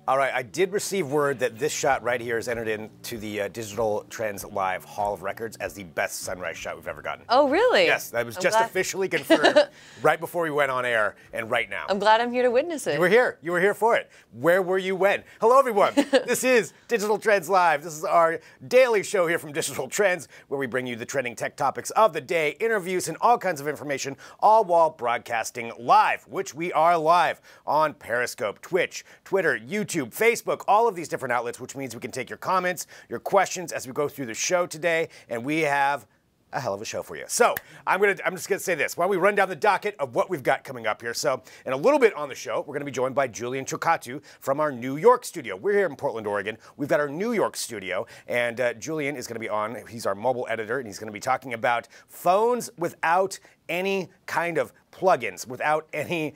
All right, I did receive word that this shot right here is entered into the Digital Trends Live Hall of Records as the best sunrise shot we've ever gotten. Oh, really? Yes, that was just officially confirmed right before we went on air and right now. I'm glad I'm here to witness it. You were here. You were here for it. Where were you when? Hello, everyone. This is Digital Trends Live. This is our daily show here from Digital Trends, where we bring you the trending tech topics of the day, interviews, and all kinds of information, all while broadcasting live, which we are live on Periscope, Twitch, Twitter, YouTube, Facebook, all of these different outlets, which means we can take your comments, your questions as we go through the show today, and we have a hell of a show for you. So I'm just gonna say this. Why don't we run down the docket of what we've got coming up here? So in a little bit on the show, we're gonna be joined by Julian Chokkattu from our New York studio. We're here in Portland, Oregon. We've got our New York studio, and Julian is gonna be on. He's our mobile editor, and he's gonna be talking about phones without any kind of plugins, without anything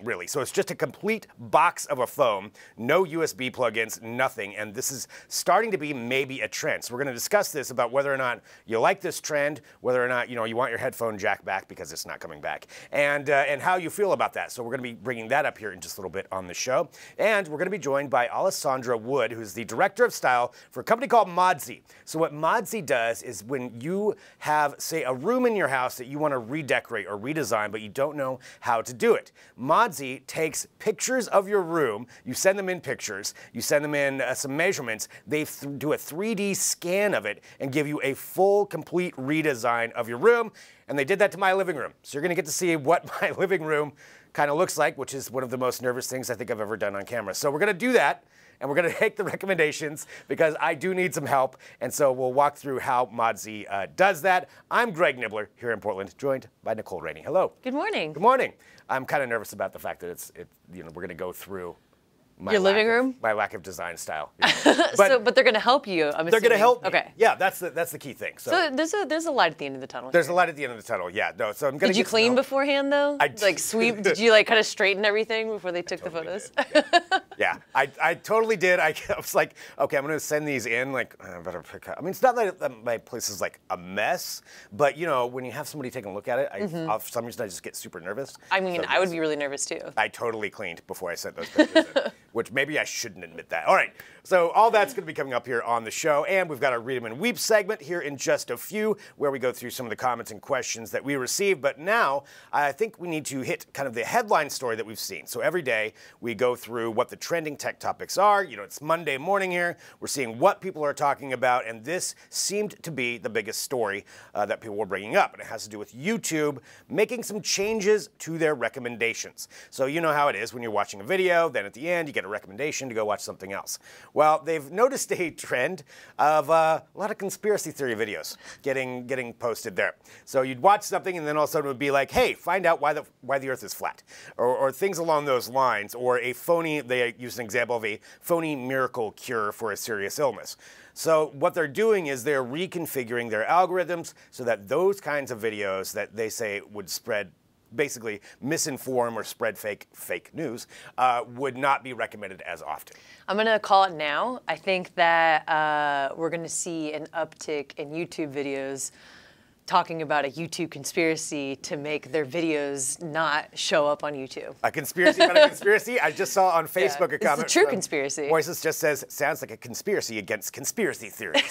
really. So it's just a complete box of a phone, no USB plugins, nothing. And this is starting to be maybe a trend. So we're going to discuss this about whether or not you like this trend, whether or not you want your headphone jack back because it's not coming back, and how you feel about that. So we're going to be bringing that up here in just a little bit on the show. And we're going to be joined by Alessandra Wood, who's the director of style for a company called Modsy. So what Modsy does is when you have, say, a room in your house that you want to redecorate or redesign, but you don't know how to do it. Modsy takes pictures of your room, you send them in pictures, you send them in some measurements, they do a 3D scan of it and give you a full, complete redesign of your room, and they did that to my living room. So you're going to get to see what my living room kind of looks like, which is one of the most nervous things I think I've ever done on camera. So we're going to do that. And we're going to take the recommendations because I do need some help. And so we'll walk through how Modsy does that. I'm Greg Nibbler here in Portland, joined by Nicole Rainey. Hello. Good morning. Good morning. I'm kind of nervous about the fact that we're going to go through your living room? My lack of design style. But they're going to help you, I'm assuming. They're going to help me. Okay. Yeah, that's the key thing. So there's a light at the end of the tunnel. There's a light at the end of the tunnel, yeah. No, so I'm going to Did you clean beforehand, though? Like sweep? Did you like kind of straighten everything before they took the photos? Yeah, I totally did. I was like, okay, I'm going to send these in. Like, I better pick up. I mean, it's not like my place is like a mess, but when you have somebody taking a look at it, for some reason I just get super nervous. I mean, I would be really nervous too. I totally cleaned before I sent those pictures in, which maybe I shouldn't admit that. All right, so all that's going to be coming up here on the show, and we've got our Read 'em and Weep segment here in just a few, where we go through some of the comments and questions that we received. But now I think we need to hit kind of the headline story that we've seen. So every day we go through what the trending tech topics are. It's Monday morning here. We're seeing what people are talking about, and this seemed to be the biggest story that people were bringing up, and it has to do with YouTube making some changes to their recommendations. So you know how it is when you're watching a video, then at the end you get a recommendation to go watch something else. Well, they've noticed a trend of a lot of conspiracy theory videos getting posted there. So you'd watch something and then all of a sudden it would be like, hey, find out why the Earth is flat, or things along those lines, or a phony, they use an example of a phony miracle cure for a serious illness. So what they're doing is they're reconfiguring their algorithms so that those kinds of videos that they say would spread, basically misinform or spread fake news, would not be recommended as often. I'm going to call it now. I think that we're going to see an uptick in YouTube videos talking about a YouTube conspiracy to make their videos not show up on YouTube. A conspiracy about a conspiracy? I just saw on Facebook a comment. It's a true conspiracy. Voices just says, sounds like a conspiracy against conspiracy theories.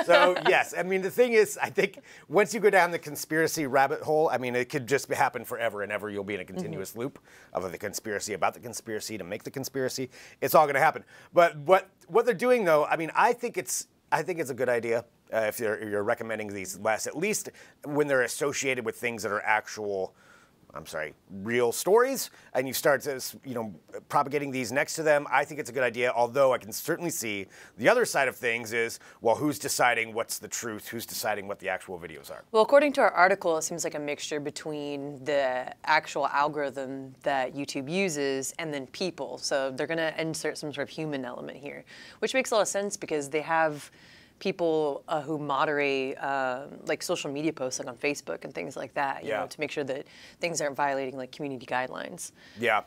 So yes, I mean, the thing is, I think once you go down the conspiracy rabbit hole, I mean, it could just happen forever and ever. You'll be in a continuous loop of the conspiracy about the conspiracy to make the conspiracy. It's all going to happen. But what they're doing, though, I mean, I think it's a good idea. If you're recommending these less, at least when they're associated with things that are actual, real stories, and you start propagating these next to them, I think it's a good idea, although I can certainly see the other side of things is, well, who's deciding what's the truth? Who's deciding what the actual videos are? Well, according to our article, it seems like a mixture between the actual algorithm that YouTube uses and then people. So they're going to insert some sort of human element here, which makes a lot of sense because they have people who moderate like social media posts, like on Facebook and things like that, you know, to make sure that things aren't violating like community guidelines. Yeah.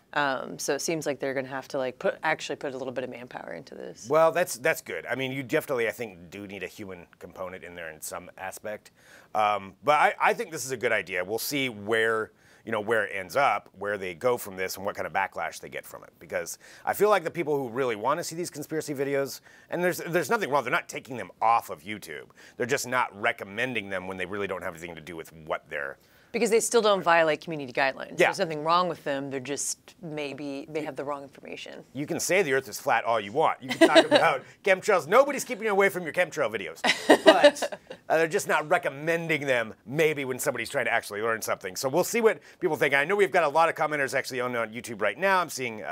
So it seems like they're going to have to like actually put a little bit of manpower into this. Well, that's good. I mean, you definitely, I think, do need a human component in there in some aspect. But I think this is a good idea. We'll see where where it ends up, where they go from this, and what kind of backlash they get from it. Because I feel like the people who really want to see these conspiracy videos, and there's nothing wrong, they're not taking them off of YouTube. They're just not recommending them when they really don't have anything to do with what they're... Because they still don't violate community guidelines. Yeah. There's nothing wrong with them. They're just maybe they have the wrong information. You can say the Earth is flat all you want. You can talk about chemtrails. Nobody's keeping you away from your chemtrail videos. But they're just not recommending them maybe when somebody's trying to actually learn something. So we'll see what people think. I know we've got a lot of commenters actually on YouTube right now. I'm seeing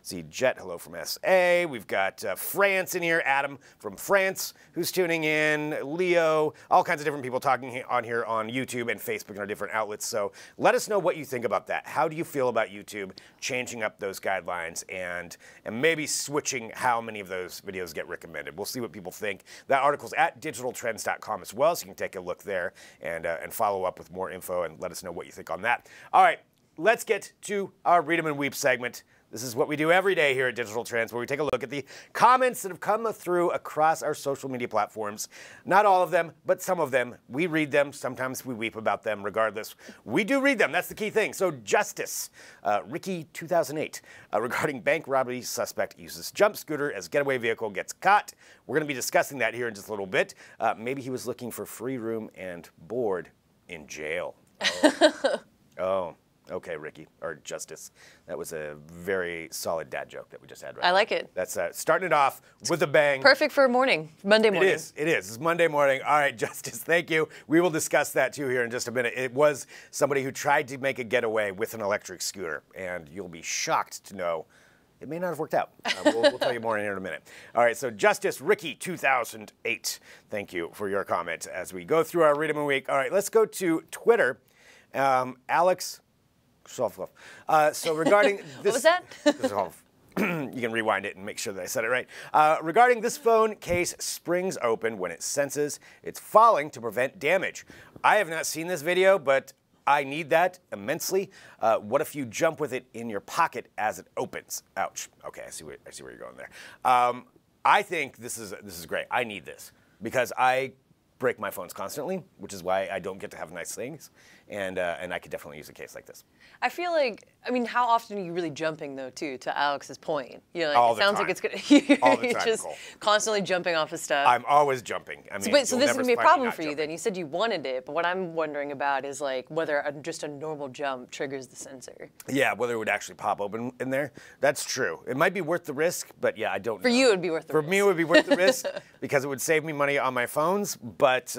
see Jet, hello from SA. We've got France in here, Adam from France who's tuning in, Leo, all kinds of different people talking on here on YouTube and Facebook and our different outlets. So let us know what you think about that. How do you feel about YouTube changing up those guidelines and maybe switching how many of those videos get recommended? We'll see what people think. That article's at digitaltrends.com as well, so you can take a look there and follow up with more info and let us know what you think on that. All right, let's get to our Read 'em and Weep segment. This is what we do every day here at Digital Trends, where we take a look at the comments that have come through across our social media platforms. Not all of them, but some of them. We read them. Sometimes we weep about them. Regardless, we do read them. That's the key thing. So Justice, Ricky 2008, regarding bank robbery suspect uses jump scooter as getaway vehicle, gets caught. We're going to be discussing that here in just a little bit. Maybe he was looking for free room and board in jail. Oh. Oh. Okay, Ricky, or Justice. That was a very solid dad joke that we just had right I like it. That's starting it off with a bang. Perfect for Monday morning. It is. It's Monday morning. All right, Justice, thank you. We will discuss that too here in just a minute. It was somebody who tried to make a getaway with an electric scooter, and you'll be shocked to know it may not have worked out. We'll tell you more in here in a minute. All right, so Justice Ricky 2008, thank you for your comment as we go through our Read 'em a Week. All right, let's go to Twitter. Alex... so regarding this... What was that? You can rewind it and make sure that I said it right. Regarding this phone case springs open when it senses it's falling to prevent damage. I have not seen this video, but I need that immensely. What if you jump with it in your pocket as it opens? Ouch. Okay, I see where you're going there. I think this is great. I need this because I break my phones constantly, which is why I don't get to have nice things. And I could definitely use a case like this. I feel like, I mean, how often are you really jumping though, too, to Alex's point? Like, all it sounds the time. like it's gonna, All the you're time, just Nicole. constantly jumping off of stuff. I'm always jumping. I mean, so this is never gonna be a find me problem not for you jumping. then. You said you wanted it, but what I'm wondering about is like whether just a normal jump triggers the sensor. Yeah, whether it would actually pop open in there. That's true. It might be worth the risk, but yeah, I don't know. For you, it would be worth the risk. For me, it would be worth the risk because it would save me money on my phones. But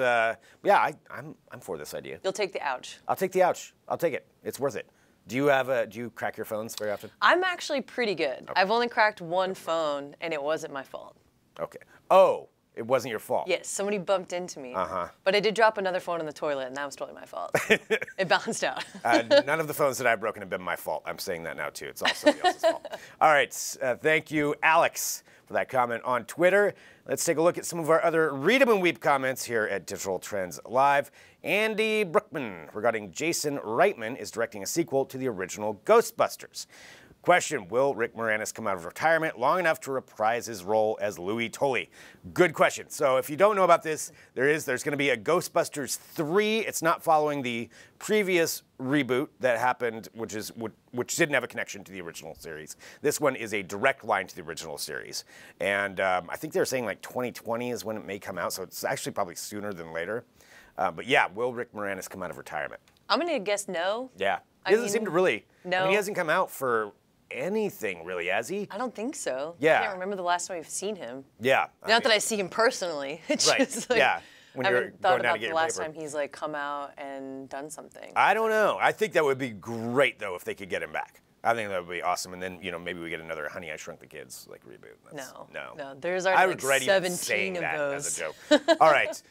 yeah, I'm for this idea. You'll take the ouch. I'll take the ouch. I'll take it. It's worth it. Do you crack your phones very often? I'm actually pretty good. Okay. I've only cracked one phone, and it wasn't my fault. Okay. Oh, it wasn't your fault. Yes, somebody bumped into me. Uh-huh. But I did drop another phone in the toilet, and that was totally my fault. It balanced out. None of the phones that I've broken have been my fault. I'm saying that now, too. It's all somebody else's fault. All right. Thank you, Alex, for that comment on Twitter. Let's take a look at some of our other Read 'em and Weep comments here at Digital Trends Live. Andy Brookman regarding Jason Reitman is directing a sequel to the original Ghostbusters. Question, will Rick Moranis come out of retirement long enough to reprise his role as Louis Tully? Good question. So if you don't know about this, there's going to be a Ghostbusters 3. It's not following the previous reboot that happened, which didn't have a connection to the original series. This one is a direct line to the original series. And I think they were saying like 2020 is when it may come out, so it's actually probably sooner than later. But yeah, will Rick Moranis come out of retirement? I'm going to guess no. Yeah. He doesn't seem to really. No. I mean, he hasn't come out for anything really, has he? I don't think so. Yeah. I can't remember the last time I've seen him. Yeah. Not that I see him personally. It's right. just like, yeah. When I you're haven't thought going down to about get the your last paper. time he's like come out and done something. I don't know. I think that would be great though if they could get him back. I think that would be awesome, and then maybe we get another Honey I Shrunk the Kids like reboot. No. There's already like 17 of that those. as a joke. All right,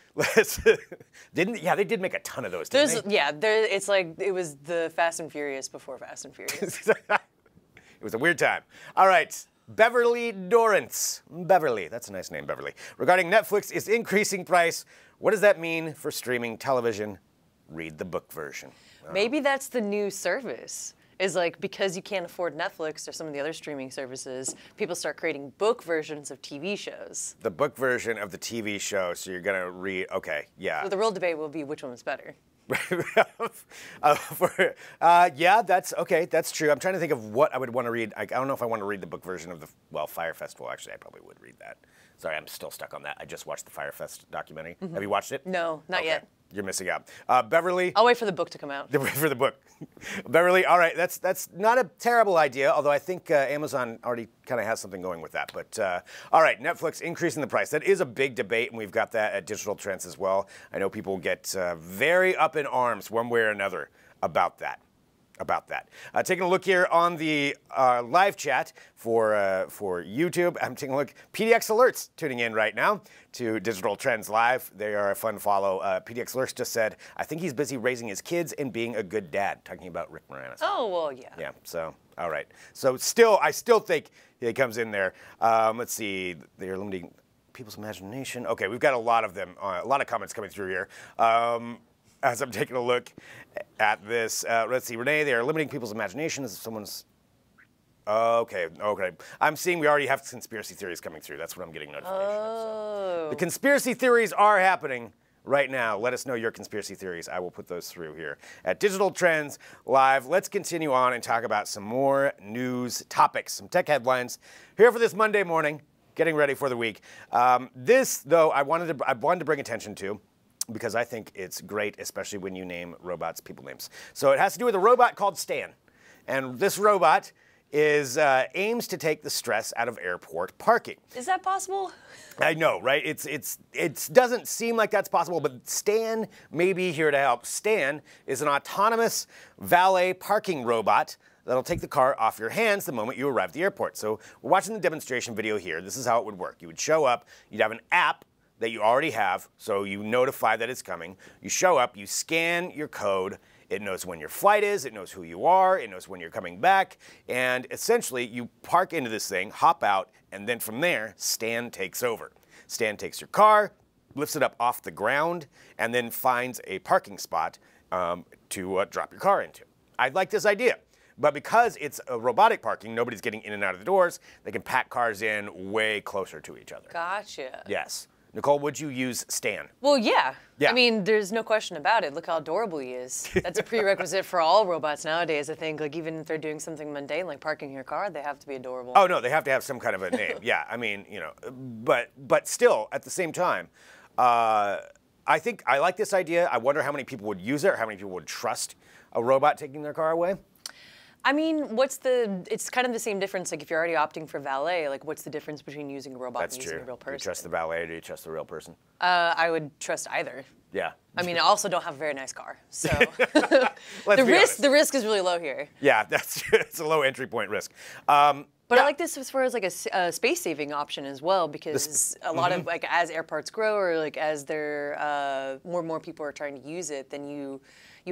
they did make a ton of those. Didn't they? It's like it was the Fast and Furious before Fast and Furious. It was a weird time. All right. Beverly Dorrance. Beverly, that's a nice name, Beverly. Regarding Netflix is increasing price. What does that mean for streaming television? Read the book version. Maybe that's the new service. Is like because you can't afford Netflix or some of the other streaming services, people start creating book versions of TV shows. The book version of the TV show, so you're gonna read, okay, yeah. So the real debate will be which one was better. Yeah, that's okay. That's true. I'm trying to think of what I would want to read. I don't know if I want to read the book version of Fire Festival. Actually, I probably would read that. Sorry, I'm still stuck on that. I just watched the Fire Fest documentary. Have you watched it? No, not yet. You're missing out. Beverly. I'll wait for the book to come out. Wait for the book. Beverly, all right, that's not a terrible idea, although I think Amazon already kind of has something going with that. But all right, Netflix increasing the price. That is a big debate, and we've got that at Digital Trends as well. I know people get very up in arms one way or another about that. Taking a look here on the live chat for YouTube. I'm taking a look. PDX Alerts tuning in right now to Digital Trends Live. They are a fun follow. PDX Alerts just said, I think he's busy raising his kids and being a good dad, talking about Rick Moranis. Oh, well, yeah. Yeah, so, all right. So I still think he comes in there. Let's see. They're limiting people's imagination. Okay, we've got a lot of them, a lot of comments coming through here. As I'm taking a look at this, let's see, Renee, they are limiting people's imagination as if someone's, okay. I'm seeing we already have conspiracy theories coming through. That's what I'm getting notification of. So. The conspiracy theories are happening right now. Let us know your conspiracy theories. I will put those through here at Digital Trends Live. Let's continue on and talk about some more news topics, some tech headlines here for this Monday morning, getting ready for the week. This, though, I wanted to bring attention to, because I think it's great, especially when you name robots people names. So it has to do with a robot called Stan. And this robot aims to take the stress out of airport parking. Is that possible? I know, right? It doesn't seem like that's possible, but Stan may be here to help. Stan is an autonomous valet parking robot that'll take the car off your hands the moment you arrive at the airport. So we're watching the demonstration video here. This is how it would work. You would show up, you'd have an app that you already have, so you notify that it's coming. You show up, you scan your code, it knows when your flight is, it knows who you are, it knows when you're coming back, and essentially you park into this thing, hop out, and then from there, Stan takes over. Stan takes your car, lifts it up off the ground, and then finds a parking spot to drop your car into. I like this idea. But because it's a robotic parking, nobody's getting in and out of the doors, they can pack cars in way closer to each other. Gotcha. Yes. Nicole, would you use Stan? Well, yeah. I mean, there's no question about it. Look how adorable he is. That's a prerequisite for all robots nowadays, I think. Like, even if they're doing something mundane, like parking your car, they have to be adorable. Oh, no, they have to have some kind of a name. Yeah, I mean, you know, but still, at the same time, I think I like this idea. I wonder how many people would use it or how many people would trust a robot taking their car away. I mean, it's kind of the same difference, like if you're already opting for valet, like what's the difference between using a robot and using a real person? Do you trust the valet or do you trust the real person? I would trust either. Yeah. I mean, I also don't have a very nice car, so the risk is really low here. Yeah, it's a low entry point risk. But I like this as far as like a space-saving option as well, because a lot of like as airports grow or like as more and more people are trying to use it, then you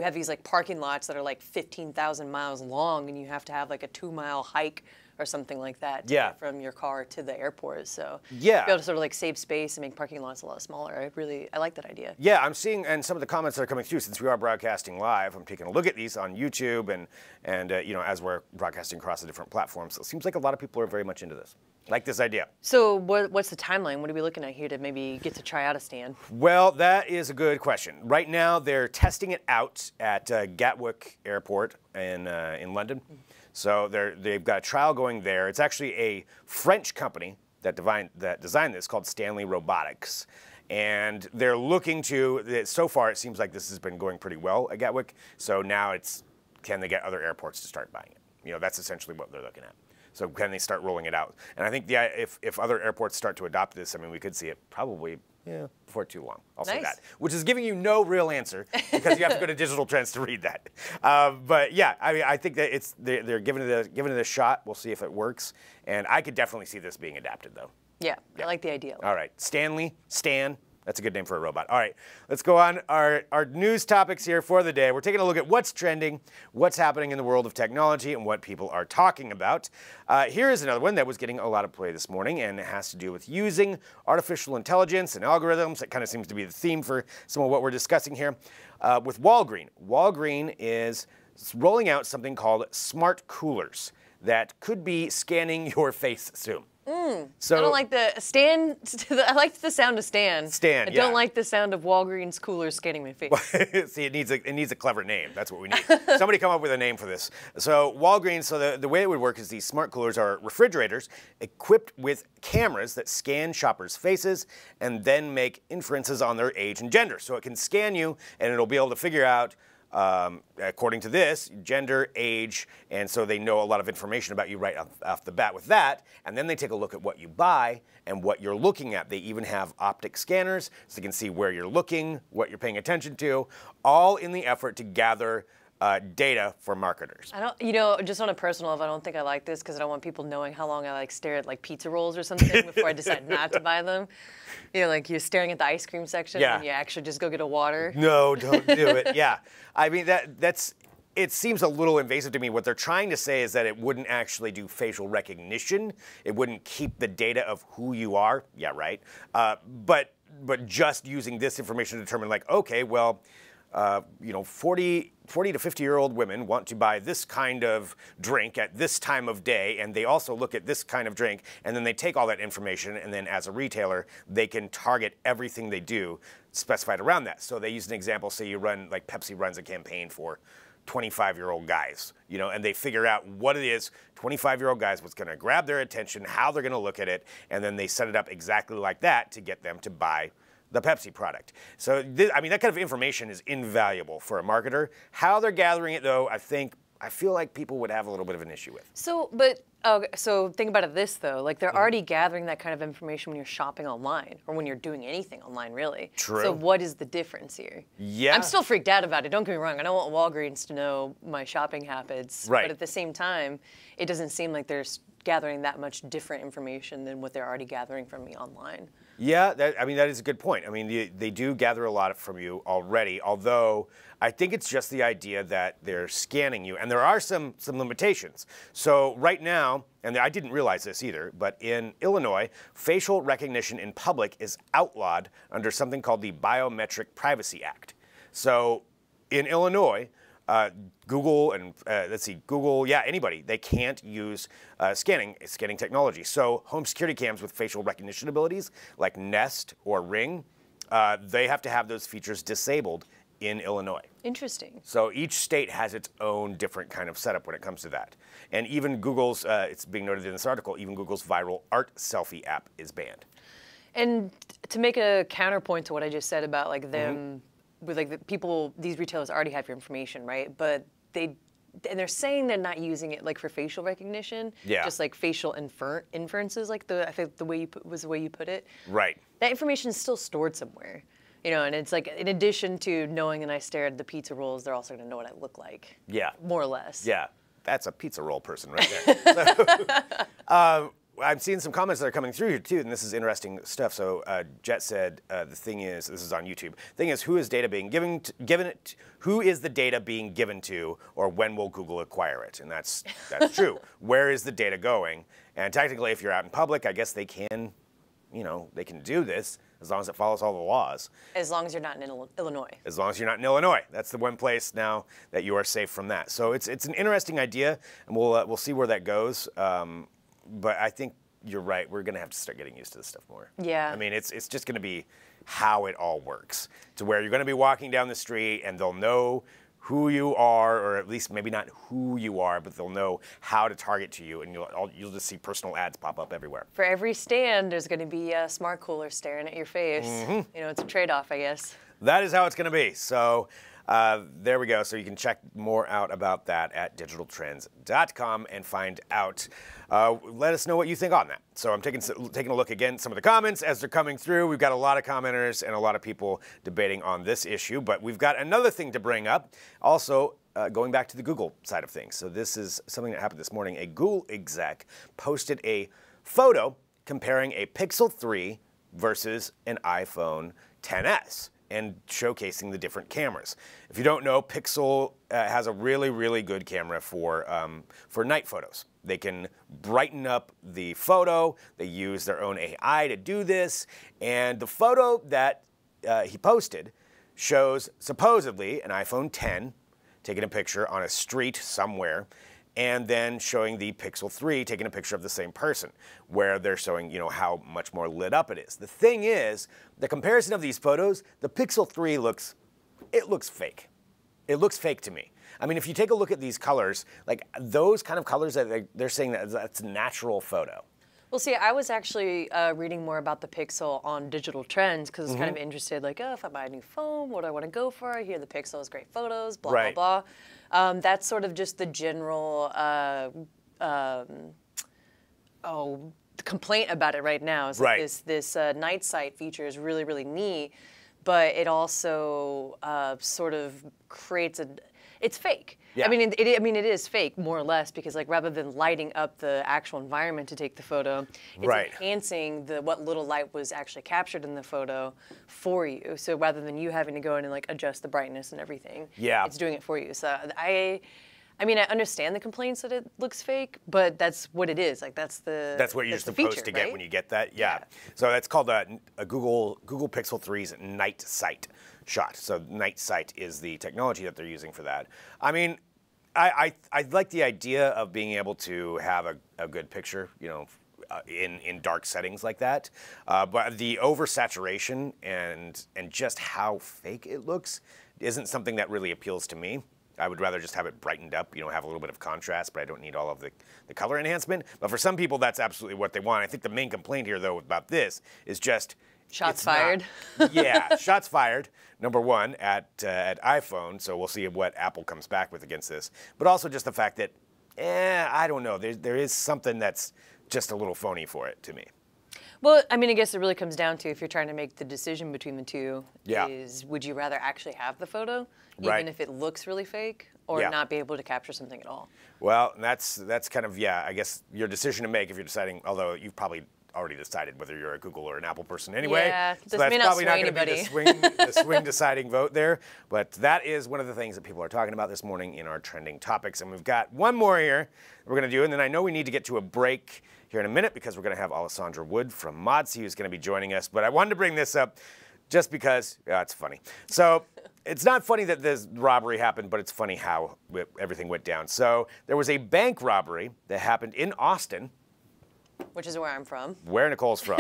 have these like parking lots that are like 15,000 miles long, and you have to have like a 2-mile hike or something like that to get from your car to the airport. So to be able to sort of like save space and make parking lots a lot smaller. I like that idea. Yeah, I'm seeing, and some of the comments that are coming through, since we are broadcasting live, I'm taking a look at these on YouTube and you know, as we're broadcasting across the different platforms. So it seems like a lot of people are very much into this. Like this idea. So what's the timeline? What are we looking at here to maybe get to try out a Stan? Well, that is a good question. Right now, they're testing it out at Gatwick Airport in London. So they've got a trial going there. It's actually a French company that designed this called Stanley Robotics. And they're looking to, so far it seems like this has been going pretty well at Gatwick. So now can they get other airports to start buying it? You know, that's essentially what they're looking at. So can they start rolling it out? And I think if other airports start to adopt this, I mean, we could see it probably before too long. I'll say that, which is giving you no real answer because you have to go to Digital Trends to read that. But yeah, I mean, I think that they're giving it a shot. We'll see if it works, and I could definitely see this being adapted though. Yeah, I like the idea. All right, Stan. That's a good name for a robot. All right, let's go on our news topics here for the day. We're taking a look at what's trending, what's happening in the world of technology, and what people are talking about. Here is another one that was getting a lot of play this morning, and it has to do with using artificial intelligence and algorithms. That kind of seems to be the theme for some of what we're discussing here. With Walgreen. Walgreen is rolling out something called smart coolers that could be scanning your face soon. So I don't like the stand. I like the sound of stand. Stand, I yeah. don't like the sound of Walgreens coolers scanning my face. See, it needs a clever name. That's what we need. Somebody come up with a name for this. So Walgreens, so the way it would work is these smart coolers are refrigerators equipped with cameras that scan shoppers' faces and then make inferences on their age and gender. So it can scan you and it'll be able to figure out, according to this, gender, age, and so they know a lot of information about you right off the bat with that. And then they take a look at what you buy and what you're looking at. They even have optic scanners so they can see where you're looking, what you're paying attention to, all in the effort to gather data for marketers. I don't, just on a personal level, I don't think I like this because I don't want people knowing how long I stare at pizza rolls or something before I decide not to buy them. Like you're staring at the ice cream section and you actually just go get a water. No, don't do it. Yeah. I mean, it seems a little invasive to me. What they're trying to say is that it wouldn't actually do facial recognition. It wouldn't keep the data of who you are. Yeah, right. But just using this information to determine okay, well, 40 to 50-year-old women want to buy this kind of drink at this time of day, and they also look at this kind of drink, and then they take all that information, and then as a retailer, they can target everything they do specified around that. So they use an example, say you run, Pepsi runs a campaign for 25-year-old guys, and they figure out what it is, 25-year-old guys, what's going to grab their attention, how they're going to look at it, and then they set it up exactly like that to get them to buy the Pepsi product. So, that kind of information is invaluable for a marketer. How they're gathering it, though, I feel like people would have a little bit of an issue with. So think about it this, though. They're already gathering that kind of information when you're shopping online or when you're doing anything online, really. True. So what is the difference here? Yeah. I'm still freaked out about it. Don't get me wrong. I don't want Walgreens to know my shopping habits. Right. But at the same time, it doesn't seem like they're gathering that much different information than what they're already gathering from me online. Yeah, that is a good point. I mean, they do gather a lot from you already, although I think it's just the idea that they're scanning you, and there are some limitations. So right now, and I didn't realize this either, but in Illinois, facial recognition in public is outlawed under something called the Biometric Privacy Act. So in Illinois, Google and anybody, they can't use scanning technology. So home security cams with facial recognition abilities like Nest or Ring, they have to have those features disabled in Illinois. Interesting. So each state has its own different kind of setup when it comes to that. And even Google's, it's being noted in this article, even Google's viral art selfie app is banned. And to make a counterpoint to what I just said about them, with the people, these retailers already have your information, right? But they're saying they're not using it for facial recognition, just facial inferences, I think the way you put it. Right. That information is still stored somewhere, and it's in addition to knowing that I stare at the pizza rolls, they're also going to know what I look like. Yeah. More or less. Yeah. That's a pizza roll person right there. So, I'm seeing some comments that are coming through here too, and this is interesting stuff. So Jet said, the thing is, this is on YouTube. The thing is, who is data being who is the data being given to, or when will Google acquire it? And that's true. Where is the data going? And technically, if you're out in public, I guess they can, they can do this as long as it follows all the laws. As long as you're not in Illinois. As long as you're not in Illinois. That's the one place now that you are safe from that. So it's an interesting idea, and we'll see where that goes. But I think you're right. We're going to have to start getting used to this stuff more. Yeah. I mean, it's just going to be how it all works, to where you're going to be walking down the street and they'll know who you are, or at least maybe not who you are, but they'll know how to target to you, and you'll just see personal ads pop up everywhere. For every stand, there's going to be a smart cooler staring at your face. It's a trade-off, I guess. That is how it's going to be. So there we go. So you can check more out about that at digitaltrends.com and find out. Let us know what you think on that. So I'm taking a look again, some of the comments as they're coming through. We've got a lot of commenters and a lot of people debating on this issue, but we've got another thing to bring up. Also, going back to the Google side of things. So this is something that happened this morning. A Google exec posted a photo comparing a Pixel 3 versus an iPhone XS. And showcasing the different cameras. If you don't know, Pixel has a really, really good camera for night photos. They can brighten up the photo. They use their own AI to do this. And the photo that he posted shows supposedly an iPhone X taking a picture on a street somewhere. and then showing the Pixel 3 taking a picture of the same person, where they're showing, how much more lit up it is. The thing is, the comparison of these photos, the Pixel 3 looks fake. It looks fake to me. I mean, if you take a look at these colors, like those kind of colors, that they're saying that's a natural photo. Well, see, I was actually reading more about the Pixel on Digital Trends because I was kind of interested, like, oh, if I buy a new phone, what do I want to go for? I hear the Pixel has great photos, blah, right. blah, blah. That's sort of just the general complaint about it right now. Is right. Like this night sight feature is really, really neat, but it also sort of creates it's fake. Yeah. I mean, it is fake more or less because, like, rather than lighting up the actual environment to take the photo, it's right. enhancing what little light was actually captured in the photo for you. So rather than you having to go in and like adjust the brightness and everything, yeah, it's doing it for you. So I mean, I understand the complaints that it looks fake, but that's what it is. Like that's what you're supposed to get when you get that. Yeah. So that's called a Google Pixel 3's night sight shot. So night sight is the technology that they're using for that. I mean, I like the idea of being able to have a good picture, in dark settings like that. But the oversaturation and just how fake it looks isn't something that really appeals to me. I would rather just have it brightened up, have a little bit of contrast, but I don't need all of the color enhancement. But for some people, that's absolutely what they want. I think the main complaint here, though, about this is just shots fired. Yeah, shots fired. Number one at iPhone. So we'll see what Apple comes back with against this. But also just the fact that, I don't know. There is something that's just a little phony for it to me. Well, I mean, I guess it really comes down to if you're trying to make the decision between the two, yeah. is would you rather actually have the photo, even right. if it looks really fake, or yeah. not be able to capture something at all? Well, that's kind of, I guess your decision to make if you're deciding, although you've probably already decided whether you're a Google or an Apple person anyway. Yeah, so that's probably not going to be the swing deciding vote there. But that is one of the things that people are talking about this morning in our trending topics. And we've got one more here we're going to do. And then I know we need to get to a break here in a minute because we're going to have Alessandra Wood from Modsy who's going to be joining us. But I wanted to bring this up just because it's funny. So it's not funny that this robbery happened, but it's funny how everything went down. So there was a bank robbery that happened in Austin, which is where I'm from. Where Nicole's from.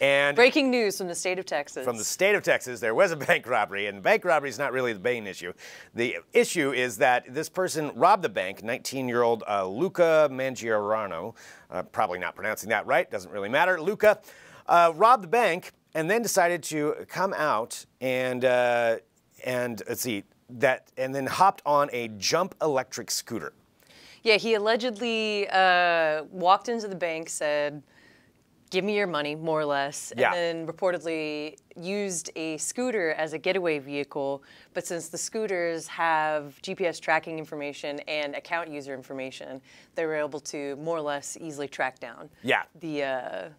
And breaking news from the state of Texas. From the state of Texas, there was a bank robbery, and bank robbery is not really the main issue. The issue is that this person robbed the bank, 19-year-old Luca Mangiarano, probably not pronouncing that right, doesn't really matter. Luca robbed the bank and then decided to come out and let's see, and then hopped on a jump electric scooter. Yeah, he allegedly walked into the bank, said, give me your money, more or less, and then reportedly used a scooter as a getaway vehicle. But since the scooters have GPS tracking information and account user information, they were able to more or less easily track down the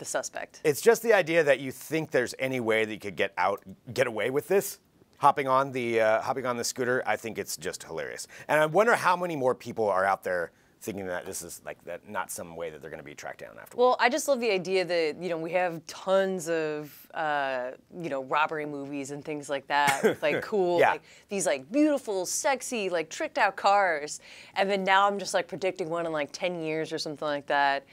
suspect. It's just the idea that you think there's any way that you could get away with this. Hopping on the scooter, I think it's just hilarious. And I wonder how many more people are out there thinking that this is like that, not some way that they're going to be tracked down afterwards. Well, I just love the idea that we have tons of robbery movies and things like that, with like cool, like these like beautiful, sexy, like tricked out cars, and then now I'm just like predicting one in like 10 years or something like that,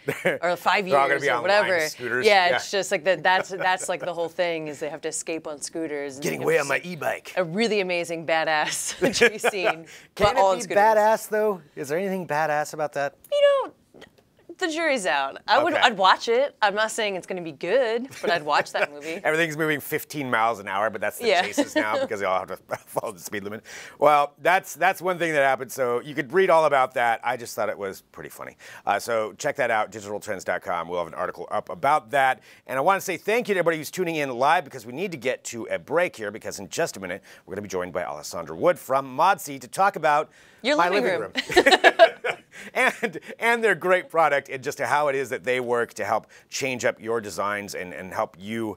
or 5 years all gonna be or whatever. Scooters. Yeah, it's just like that. That's like the whole thing is they have to escape on scooters. And getting away on my e-bike. A really amazing badass chase scene. Can it be badass though? Is there anything badass about that? The jury's out. I'd watch it. I'm not saying it's going to be good, but I'd watch that movie. Everything's moving 15 miles an hour, but that's the chases now because they all have to follow the speed limit. Well, that's one thing that happened. So you could read all about that. I just thought it was pretty funny. So check that out, digitaltrends.com. We'll have an article up about that. And I want to say thank you to everybody who's tuning in live because we need to get to a break here because in just a minute, we're going to be joined by Alessandra Wood from Modsy to talk about your living room. and their great product and just how it is that they work to help change up your designs and help you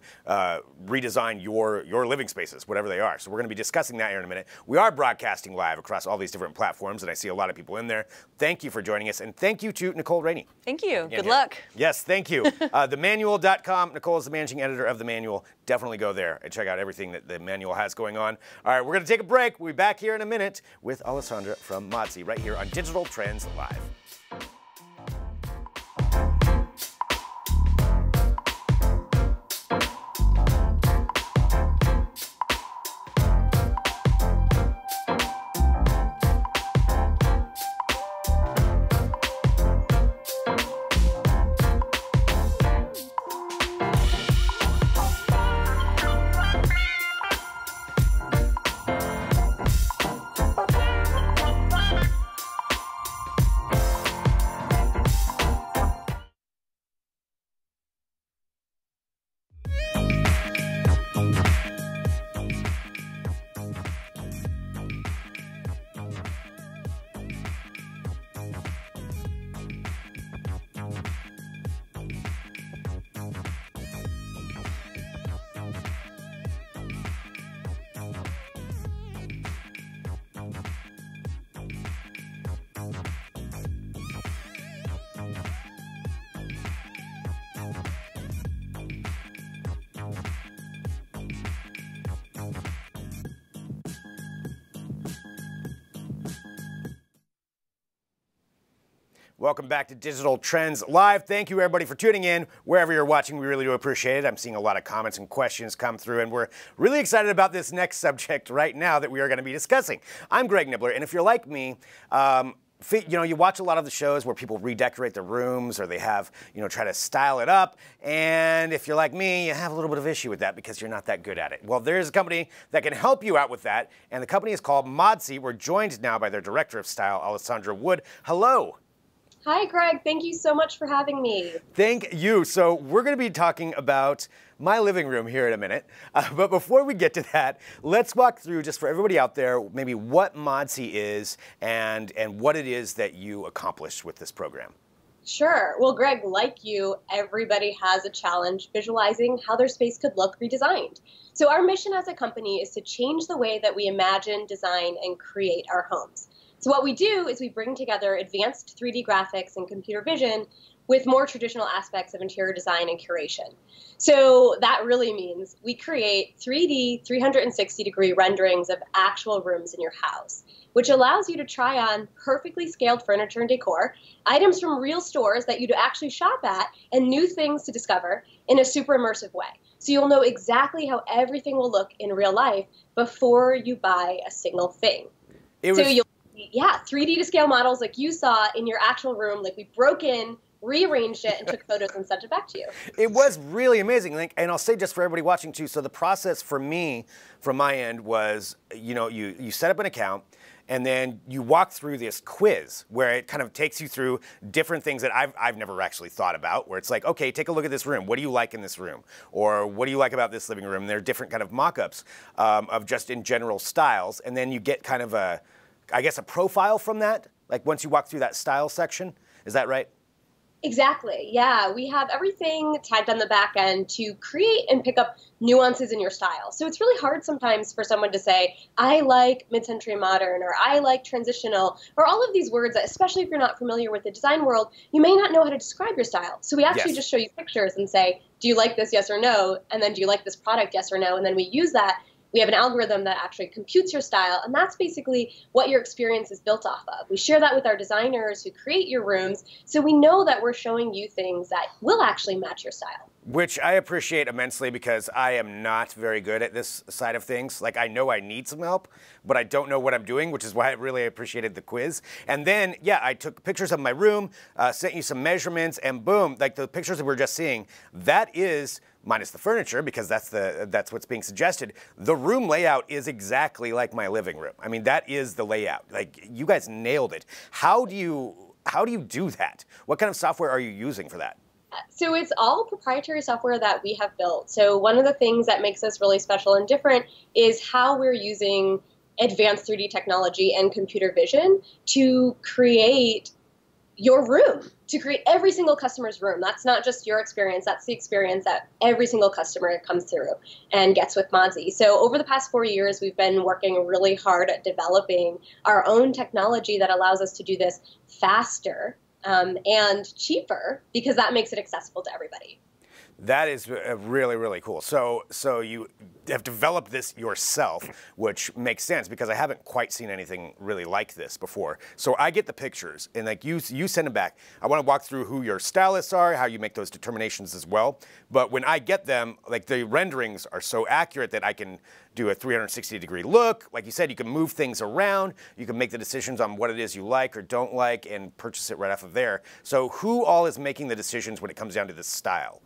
redesign your living spaces, whatever they are. So we're going to be discussing that here in a minute. We are broadcasting live across all these different platforms, and I see a lot of people in there. Thank you for joining us, and thank you to Nicole Rainey. Thank you. Good luck. Yes, thank you. TheManual.com. Nicole is the managing editor of The Manual. Definitely go there and check out everything that The Manual has going on. All right, we're going to take a break. We'll be back here in a minute with Alessandra from Modsy right here on Digital Trends Live. Live. Welcome back to Digital Trends Live. Thank you, everybody, for tuning in. Wherever you're watching, we really do appreciate it. I'm seeing a lot of comments and questions come through, and we're really excited about this next subject right now that we are going to be discussing. I'm Greg Nibbler, and if you're like me, you watch a lot of the shows where people redecorate their rooms or they have, try to style it up. And if you're like me, you have a little bit of issue with that because you're not that good at it. Well, there's a company that can help you out with that, and the company is called Modsy. We're joined now by their Director of Style, Alessandra Wood. Hello. Hi, Greg. Thank you so much for having me. Thank you. So we're going to be talking about my living room here in a minute. But before we get to that, let's walk through, just for everybody out there, maybe what Modsy is and what it is that you accomplished with this program. Sure. Well, Greg, like you, everybody has a challenge visualizing how their space could look redesigned. So our mission as a company is to change the way that we imagine, design, and create our homes. So what we do is we bring together advanced 3D graphics and computer vision with more traditional aspects of interior design and curation. So that really means we create 3D 360-degree renderings of actual rooms in your house, which allows you to try on perfectly scaled furniture and decor, items from real stores that you'd actually shop at, and new things to discover in a super immersive way. So you'll know exactly how everything will look in real life before you buy a single thing. Yeah, 3D to scale models like you saw in your actual room, like we broke in, rearranged it, and took photos and sent it back to you. It was really amazing. And I'll say just for everybody watching too, so the process for me, from my end, was, you set up an account, and then you walk through this quiz where it kind of takes you through different things that I've never actually thought about, where it's like, okay, take a look at this room. What do you like in this room? Or what do you like about this living room? And there are different kind of mock-ups of just in general styles. And then you get kind of a profile from that, like once you walk through that style section. Is that right? Exactly. Yeah, we have everything tagged on the back end to create and pick up nuances in your style. So it's really hard sometimes for someone to say, I like mid-century modern, or I like transitional, or all of these words that, especially if you're not familiar with the design world, you may not know how to describe your style. So we actually just show you pictures and say, do you like this, yes or no? And then do you like this product, yes or no? And then we use that. We have an algorithm that actually computes your style, and that's basically what your experience is built off of. We share that with our designers who create your rooms, so we know that we're showing you things that will actually match your style. Which I appreciate immensely because I am not very good at this side of things. Like, I know I need some help, but I don't know what I'm doing, which is why I really appreciated the quiz. And then, yeah, I took pictures of my room, sent you some measurements, and boom, like the pictures that we're just seeing, that is, minus the furniture, because that's what's being suggested, the room layout is exactly like my living room. I mean, that is the layout. Like, you guys nailed it. How do you do that? What kind of software are you using for that? So it's all proprietary software that we have built. So one of the things that makes us really special and different is how we're using advanced 3D technology and computer vision to create your room, to create every single customer's room. That's not just your experience, that's the experience that every single customer comes through and gets with Modsy. So over the past 4 years, we've been working really hard at developing our own technology that allows us to do this faster and cheaper, because that makes it accessible to everybody. That is really, really cool. So you have developed this yourself, which makes sense because I haven't quite seen anything really like this before. So I get the pictures, and like you send them back. I want to walk through who your stylists are, how you make those determinations as well. But when I get them, like the renderings are so accurate that I can do a 360-degree look. Like you said, you can move things around. You can make the decisions on what it is you like or don't like and purchase it right off of there. So who all is making the decisions when it comes down to this style?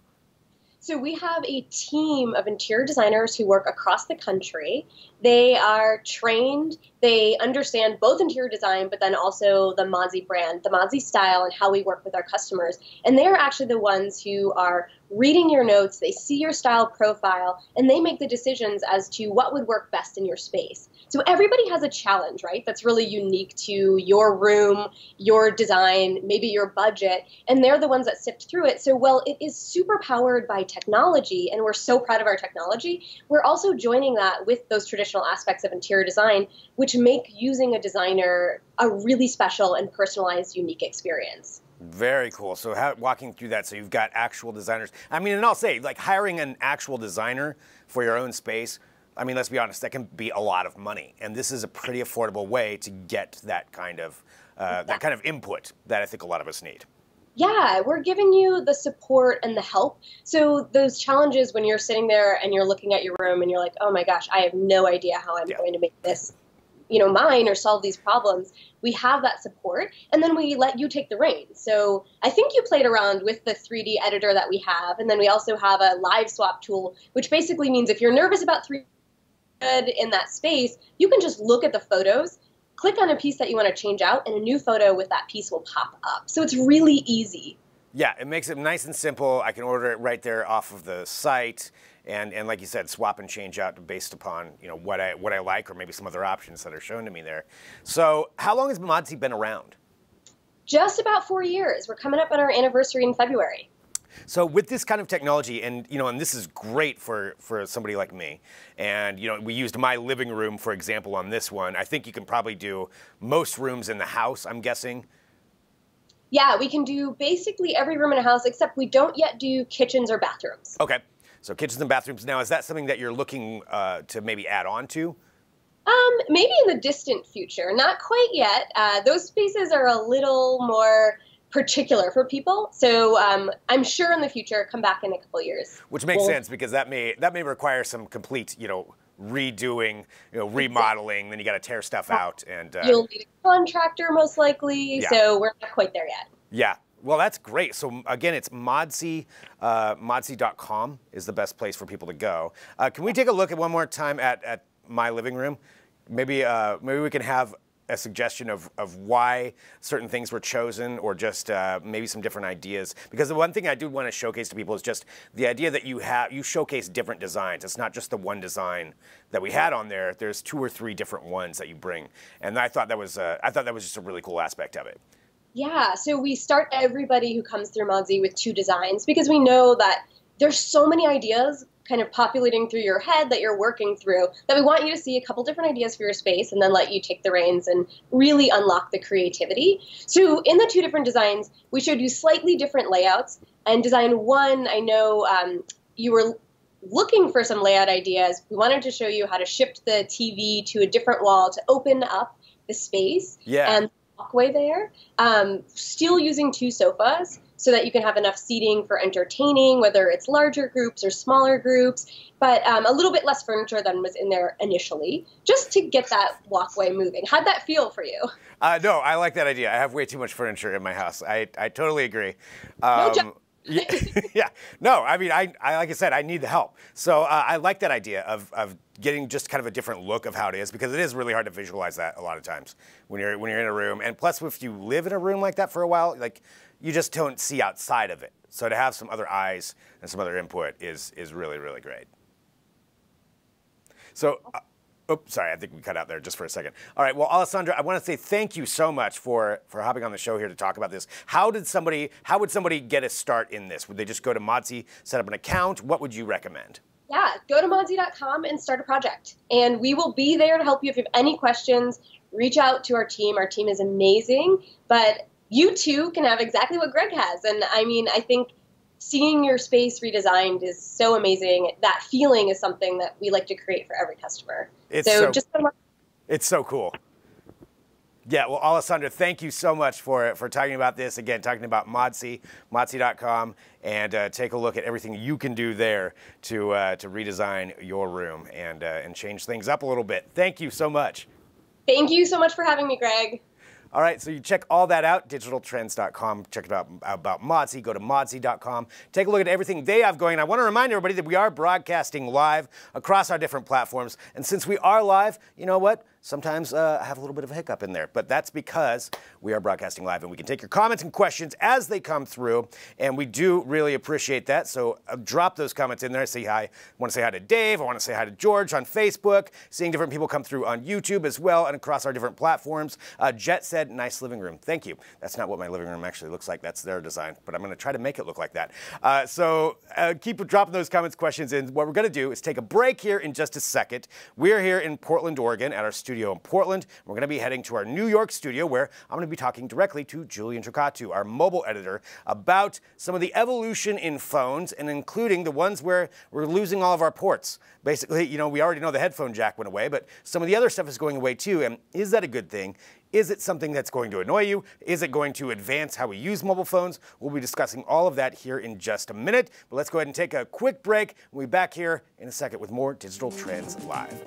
So we have a team of interior designers who work across the country. They are trained, they understand both interior design, but then also the Modsy brand, the Modsy style, and how we work with our customers. And they're actually the ones who are reading your notes, they see your style profile, and they make the decisions as to what would work best in your space. So everybody has a challenge, right? That's really unique to your room, your design, maybe your budget, and they're the ones that sift through it. So while it is super powered by technology, and we're so proud of our technology, we're also joining that with those traditional aspects of interior design, which make using a designer a really special and personalized, unique experience. Very cool. So walking through that, so you've got actual designers. I mean, and I'll say, like hiring an actual designer for your own space, I mean, let's be honest, that can be a lot of money. And this is a pretty affordable way to get that kind of input that I think a lot of us need. Yeah, we're giving you the support and the help. So those challenges when you're sitting there and you're looking at your room and you're like, oh my gosh, I have no idea how I'm going to make this, mine or solve these problems. We have that support, and then we let you take the reins. So I think you played around with the 3D editor that we have, and then we also have a live swap tool, which basically means if you're nervous about 3D in that space, you can just look at the photos, click on a piece that you want to change out, and a new photo with that piece will pop up. So it's really easy. Yeah, it makes it nice and simple. I can order it right there off of the site, and like you said, swap and change out based upon what I like or maybe some other options that are shown to me there. So how long has Modsy been around? Just about 4 years. We're coming up on our anniversary in February. So with this kind of technology, and this is great for somebody like me, and we used my living room for example on this one. I think you can probably do most rooms in the house, I'm guessing. Yeah, we can do basically every room in a house, except we don't yet do kitchens or bathrooms. Okay, so kitchens and bathrooms. Now, is that something that you're looking to maybe add on to? Maybe in the distant future. Not quite yet. Those spaces are a little more particular for people. So I'm sure in the future, come back in a couple years. Which makes sense because that may require some complete, redoing, remodeling. Then you got to tear stuff out, and you'll need a contractor most likely. Yeah. So we're not quite there yet. Yeah. Well, that's great. So again, it's Modsy. Modsy.com is the best place for people to go. Can we take a look at one more time at my living room? Maybe we can have a suggestion of why certain things were chosen, or just maybe some different ideas. Because the one thing I do want to showcase to people is just the idea that you showcase different designs. It's not just the one design that we had on there. There's 2 or 3 different ones that you bring, and I thought that was just a really cool aspect of it. Yeah, so we start everybody who comes through Modsy with 2 designs because we know that there's so many ideas kind of populating through your head that you're working through that we want you to see a couple different ideas for your space and then let you take the reins and really unlock the creativity. So in the 2 different designs, we showed you slightly different layouts. And design 1, I know you were looking for some layout ideas. We wanted to show you how to shift the TV to a different wall to open up the space. Yeah. And walkway there, still using 2 sofas so that you can have enough seating for entertaining, whether it's larger groups or smaller groups, but a little bit less furniture than was in there initially, just to get that walkway moving. How'd that feel for you? No, I like that idea. I have way too much furniture in my house. I totally agree. No joke. Yeah. No, I mean, I like I said, I need the help. So I like that idea of getting just kind of a different look of how it is, because it is really hard to visualize that a lot of times when you're in a room. And plus, if you live in a room like that for a while, like you just don't see outside of it. So to have some other eyes and some other input is really, really great. So. Oops, sorry, I think we cut out there just for a second. All right, well, Alessandra, I want to say thank you so much for hopping on the show here to talk about this. How would somebody get a start in this? Would they just go to Modsy, set up an account? What would you recommend? Yeah, go to Modsy.com and start a project. And we will be there to help you. If you have any questions, reach out to our team. Our team is amazing. But you too can have exactly what Greg has. And I mean, I think seeing your space redesigned is so amazing. That feeling is something that we like to create for every customer. It's so cool. Yeah, well, Alessandra, thank you so much for talking about this. Again, talking about Modsy, Modsy.com, and take a look at everything you can do there to redesign your room and change things up a little bit. Thank you so much. Thank you so much for having me, Greg. All right, so you check all that out, digitaltrends.com. Check it out about Modsy. Go to modsy.com. Take a look at everything they have going. I want to remind everybody that we are broadcasting live across our different platforms. And since we are live, you know what? Sometimes I have a little bit of a hiccup in there, but that's because we are broadcasting live and we can take your comments and questions as they come through, and we do really appreciate that. So drop those comments in there. Say hi. I want to say hi to Dave. I want to say hi to George on Facebook. Seeing different people come through on YouTube as well and across our different platforms. Jet said, nice living room. Thank you. That's not what my living room actually looks like. That's their design, but I'm going to try to make it look like that. So keep dropping those comments, questions in. What we're going to do is take a break here in just a second. We're here in Portland, Oregon at our studio in Portland. We're going to be heading to our New York studio where I'm going to be talking directly to Julian Chokkattu, our mobile editor, about some of the evolution in phones and including the ones where we're losing all of our ports. Basically, you know, we already know the headphone jack went away, but some of the other stuff is going away too. And is that a good thing? Is it something that's going to annoy you? Is it going to advance how we use mobile phones? We'll be discussing all of that here in just a minute. But let's go ahead and take a quick break. We'll be back here in a second with more Digital Trends Live.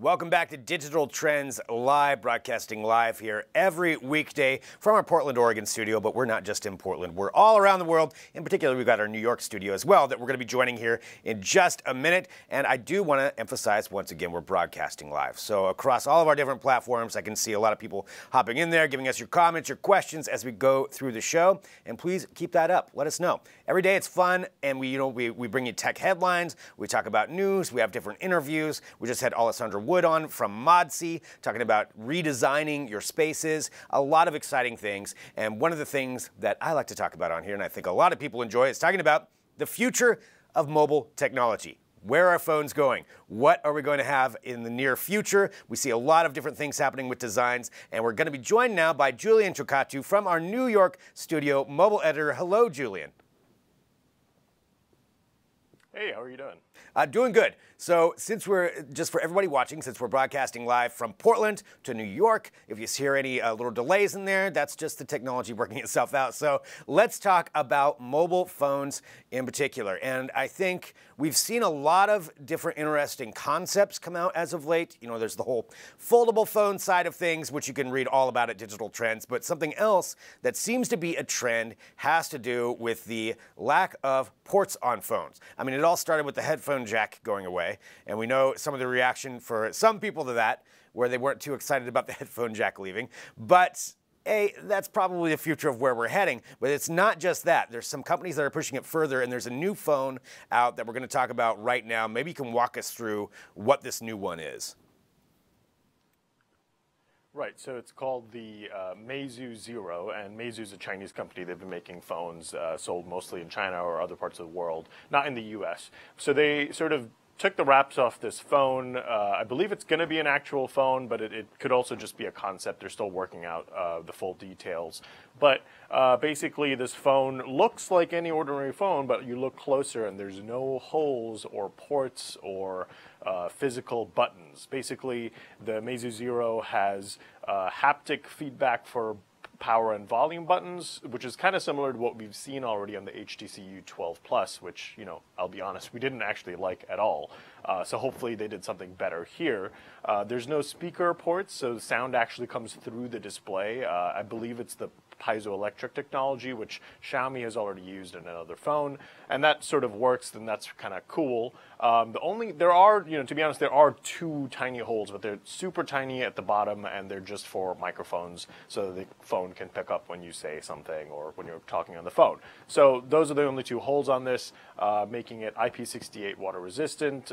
Welcome back to Digital Trends Live, broadcasting live here every weekday from our Portland, Oregon studio. But we're not just in Portland. We're all around the world. In particular, we've got our New York studio as well that we're going to be joining here in just a minute. And I do want to emphasize, once again, we're broadcasting live. So across all of our different platforms, I can see a lot of people hopping in there, giving us your comments, your questions as we go through the show. And please keep that up. Let us know. Every day it's fun, and we bring you tech headlines. We talk about news. We have different interviews. We just had Alessandra Wood on from Modsy, talking about redesigning your spaces, a lot of exciting things. And one of the things that I like to talk about on here, and I think a lot of people enjoy, is talking about the future of mobile technology. Where are phones going? What are we going to have in the near future? We see a lot of different things happening with designs, and we're going to be joined now by Julian Chokkattu from our New York studio, Mobile Editor. Hello, Julian. Hey, how are you doing? Doing good. So since we're, just for everybody watching, since we're broadcasting live from Portland to New York, if you hear any little delays in there, that's just the technology working itself out. So let's talk about mobile phones in particular. And I think we've seen a lot of different interesting concepts come out as of late. You know, there's the whole foldable phone side of things, which you can read all about at Digital Trends. But something else that seems to be a trend has to do with the lack of ports on phones. I mean, it all started with the headphone jack going away, and we know some of the reaction for some people to that, where they weren't too excited about the headphone jack leaving. But that's probably the future of where we're heading. But it's not just that. There's some companies that are pushing it further, and there's a new phone out that we're going to talk about right now. Maybe you can walk us through what this new one is. Right, so it's called the Meizu Zero, and Meizu is a Chinese company. They've been making phones sold mostly in China or other parts of the world, not in the US. So they sort of took the wraps off this phone. I believe it's going to be an actual phone, but it could also just be a concept. They're still working out the full details. But basically, this phone looks like any ordinary phone, but you look closer and there's no holes or ports or physical buttons. Basically, the Meizu Zero has haptic feedback for power and volume buttons, which is kind of similar to what we've seen already on the HTC U12 Plus, which, you know, I'll be honest, we didn't actually like at all. So hopefully they did something better here. There's no speaker ports, so the sound actually comes through the display. I believe it's the piezoelectric technology, which Xiaomi has already used in another phone, and that sort of works, then that's kind of cool. There are, you know, to be honest, there are two tiny holes, but they're super tiny at the bottom, and they're just for microphones, so the phone can pick up when you say something or when you're talking on the phone. So those are the only two holes on this, making it IP68 water resistant.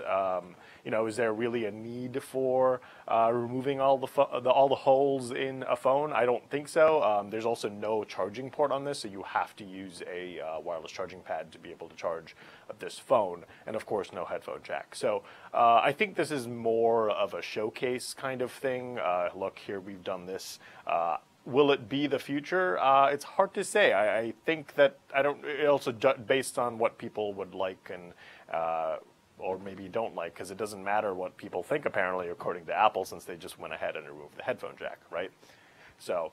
You know, is there really a need for removing all the holes in a phone? I don't think so. There's also no charging port on this, so you have to use a wireless charging pad to be able to charge this phone, and of course no headphone jack. So I think this is more of a showcase kind of thing. Look, here we've done this. Will it be the future? It's hard to say. I think that it also based on what people would like and or maybe don't like, because it doesn't matter what people think, apparently, according to Apple, since they just went ahead and removed the headphone jack, right? So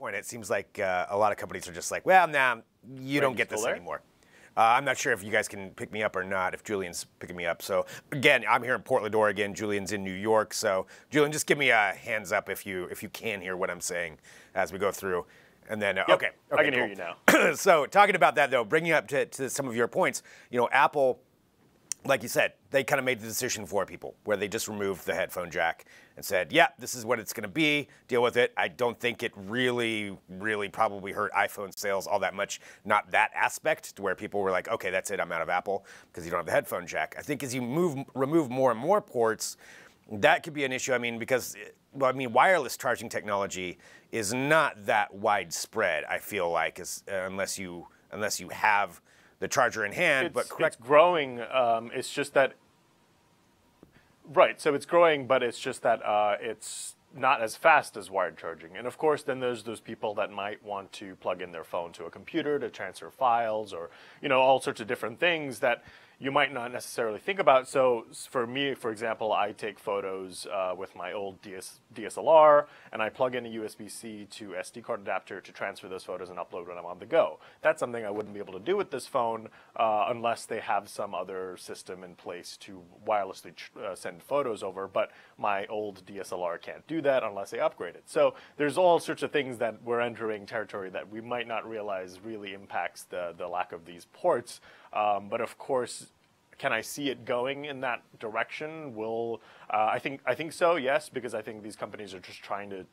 It seems like a lot of companies are just like, well, nah, you don't get this anymore. I'm not sure if you guys can pick me up or not, if Julian's picking me up. So again, I'm here in Portland, Oregon. Julian's in New York. So Julian, just give me a hands up if you can hear what I'm saying as we go through. And then, yep, okay, I can hear you now. So talking about that, though, bringing up to some of your points, you know, Apple, like you said, they kind of made the decision for people where they just removed the headphone jack and said, yeah, this is what it's going to be. Deal with it. I don't think it really probably hurt iPhone sales all that much. Not that aspect to where people were like, okay, that's it. I'm out of Apple because you don't have the headphone jack. I think as you remove more and more ports, that could be an issue. I mean, because, well, I mean, wireless charging technology is not that widespread, I feel like, unless you have the charger in hand. It's growing. It's just that, right, so it's growing, but it's just that it's not as fast as wired charging. And of course, then there's those people that might want to plug in their phone to a computer to transfer files or, you know, all sorts of different things that, you might not necessarily think about. So for me, for example, I take photos with my old DSLR, and I plug in a USB-C to SD card adapter to transfer those photos and upload when I'm on the go. That's something I wouldn't be able to do with this phone unless they have some other system in place to wirelessly send photos over, but my old DSLR can't do that unless they upgrade it. So there's all sorts of things that we're entering territory that we might not realize really impacts the lack of these ports. But of course, can I see it going in that direction? I think so, yes, because I think these companies are just trying to,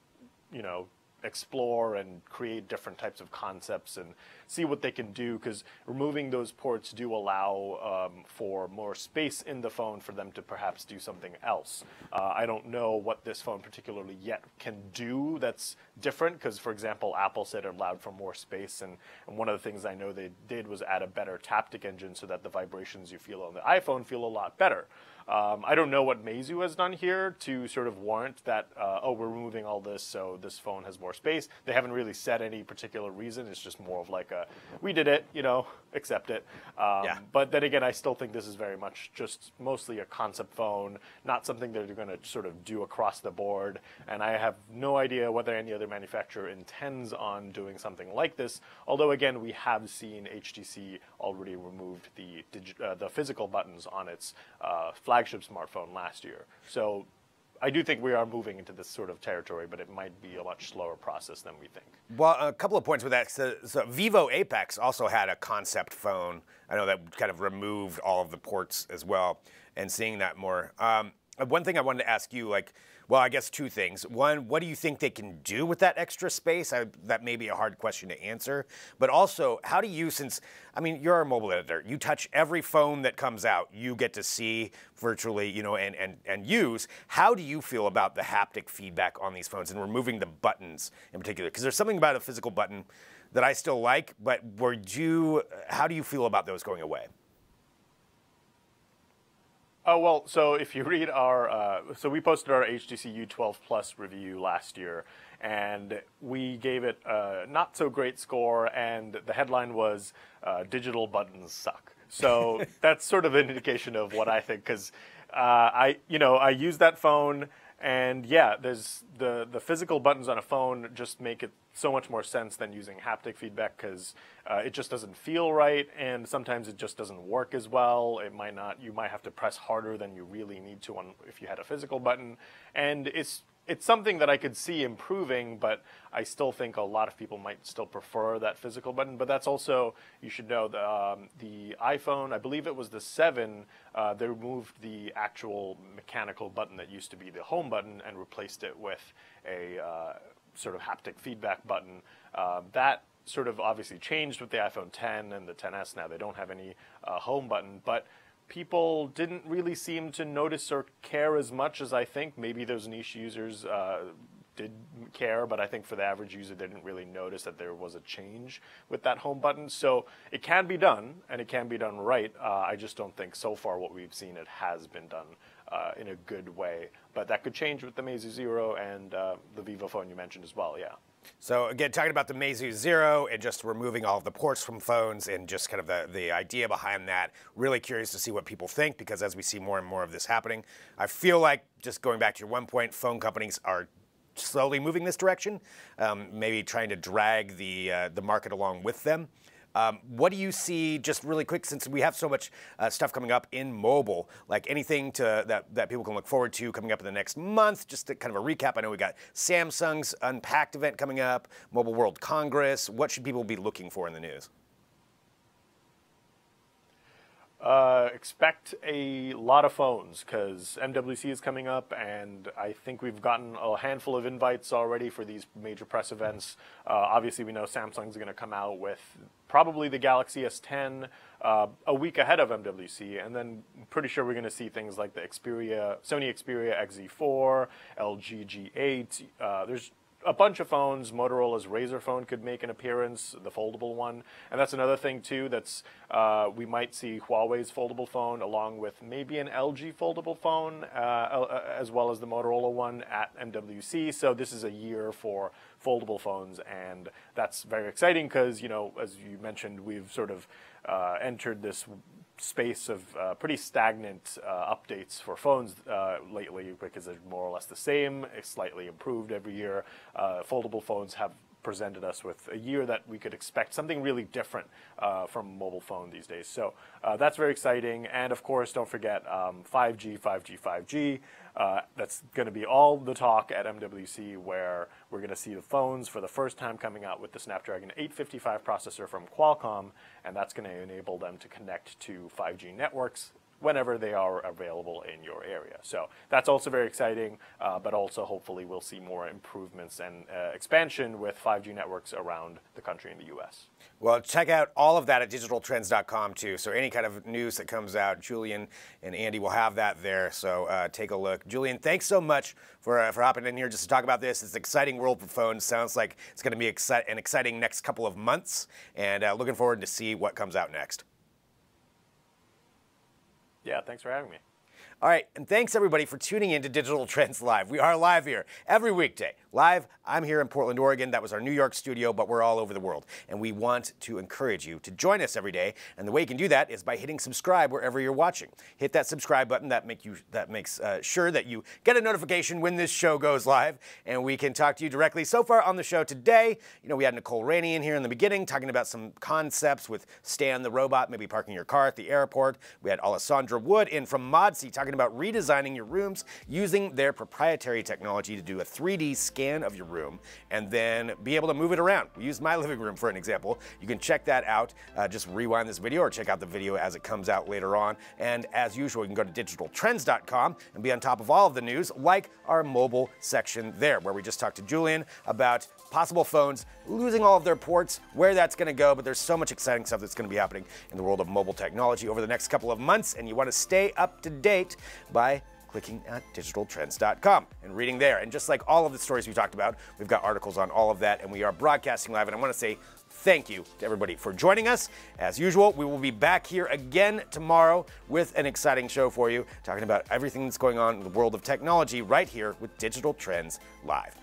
explore and create different types of concepts and see what they can do, because removing those ports do allow for more space in the phone for them to perhaps do something else. I don't know what this phone particularly yet can do that's different, because, for example, Apple said it allowed for more space, and one of the things I know they did was add a better Taptic engine so that the vibrations you feel on the iPhone feel a lot better. I don't know what Meizu has done here to sort of warrant that, we're removing all this so this phone has more space. They haven't really said any particular reason. It's just more of like we did it, accept it. Yeah. But then again, I still think this is very much just mostly a concept phone, not something that they're going to sort of do across the board. And I have no idea whether any other manufacturer intends on doing something like this. Although, again, we have seen HTC already removed the physical buttons on its flagship smartphone last year. So I do think we are moving into this sort of territory, but it might be a much slower process than we think. Well, a couple of points with that. So Vivo Apex also had a concept phone. I know that kind of removed all of the ports as well, and seeing that more. One thing I wanted to ask you, I guess two things. One, what do you think they can do with that extra space? That may be a hard question to answer. But also, how do you, you're a mobile editor. You touch every phone that comes out. You get to see virtually, and use. How do you feel about the haptic feedback on these phones and removing the buttons in particular? Because there's something about a physical button that I still like, but how do you feel about those going away? Oh, well, so if you read so we posted our HTC U12 Plus review last year, and we gave it a not so great score, and the headline was, digital buttons suck. So that's sort of an indication of what I think, because I use that phone, and yeah, there's the physical buttons on a phone just make it so much more sense than using haptic feedback, because it just doesn't feel right, and sometimes it just doesn't work as well. You might have to press harder than you really need to if you had a physical button, and it's something that I could see improving, but I still think a lot of people might still prefer that physical button. But that's also, you should know, the iPhone, I believe it was the 7, they removed the actual mechanical button that used to be the home button and replaced it with a sort of haptic feedback button. That sort of obviously changed with the iPhone 10 and the 10s. Now they don't have any home button, but people didn't really seem to notice or care as much as I think. Maybe those niche users did care, but I think for the average user, they didn't really notice that there was a change with that home button. So it can be done, and it can be done right. I just don't think so far what we've seen, it has been done in a good way. But that could change with the Meizu Zero and the Vivo phone you mentioned as well, yeah. So again, talking about the Meizu Zero and just removing all of the ports from phones and just kind of the idea behind that, really curious to see what people think, because as we see more and more of this happening, I feel like, just going back to your one point, phone companies are slowly moving this direction, maybe trying to drag the market along with them. What do you see, just really quick, since we have so much stuff coming up in mobile, like anything that people can look forward to coming up in the next month? Just to kind of a recap, I know we got Samsung's Unpacked event coming up, Mobile World Congress. What should people be looking for in the news? Expect a lot of phones, because MWC is coming up, and I think we've gotten a handful of invites already for these major press events. Obviously, we know Samsung's going to come out with probably the Galaxy S10 a week ahead of MWC, and then I'm pretty sure we're going to see things like the Sony Xperia XZ4, LG G8. There's a bunch of phones. Motorola's Razr phone could make an appearance, the foldable one. And that's another thing, too, that's we might see Huawei's foldable phone along with maybe an LG foldable phone, as well as the Motorola one at MWC. So this is a year for foldable phones, and that's very exciting because, as you mentioned, we've sort of entered this space of pretty stagnant updates for phones lately, because they're more or less the same. It's slightly improved every year. Foldable phones have presented us with a year that we could expect something really different from mobile phone these days. So that's very exciting. And of course, don't forget 5G, 5G, 5G. That's going to be all the talk at MWC, where we're going to see the phones for the first time coming out with the Snapdragon 855 processor from Qualcomm, and that's going to enable them to connect to 5G networks whenever they are available in your area. So that's also very exciting, but also hopefully we'll see more improvements and expansion with 5G networks around the country in the US. Well, check out all of that at digitaltrends.com too. So any kind of news that comes out, Julian and Andy will have that there. So take a look. Julian, thanks so much for hopping in here just to talk about this. It's an exciting world for phones. Sounds like it's going to be an exciting next couple of months, and looking forward to see what comes out next. Yeah, thanks for having me. All right, and thanks everybody for tuning in to Digital Trends Live. We are live here every weekday. Live, I'm here in Portland, Oregon. That was our New York studio, but we're all over the world. And we want to encourage you to join us every day. And the way you can do that is by hitting subscribe wherever you're watching. Hit that subscribe button. That makes sure that you get a notification when this show goes live, and we can talk to you directly. So far on the show today, we had Nicole Rainey in here in the beginning talking about some concepts with Stan the robot, maybe parking your car at the airport. We had Alessandra Wood in from Modsy talking about redesigning your rooms using their proprietary technology to do a 3D scan of your room and then be able to move it around. We used my living room for an example. You can check that out. Just rewind this video or check out the video as it comes out later on. And as usual, you can go to digitaltrends.com and be on top of all of the news, like our mobile section there, where we just talked to Julian about possible phones losing all of their ports, where that's going to go. But there's so much exciting stuff that's going to be happening in the world of mobile technology over the next couple of months, and you want to stay up to date by clicking at digitaltrends.com and reading there. And just like all of the stories we talked about, we've got articles on all of that, and we are broadcasting live. And I want to say thank you to everybody for joining us. As usual, we will be back here again tomorrow with an exciting show for you, talking about everything that's going on in the world of technology right here with Digital Trends Live.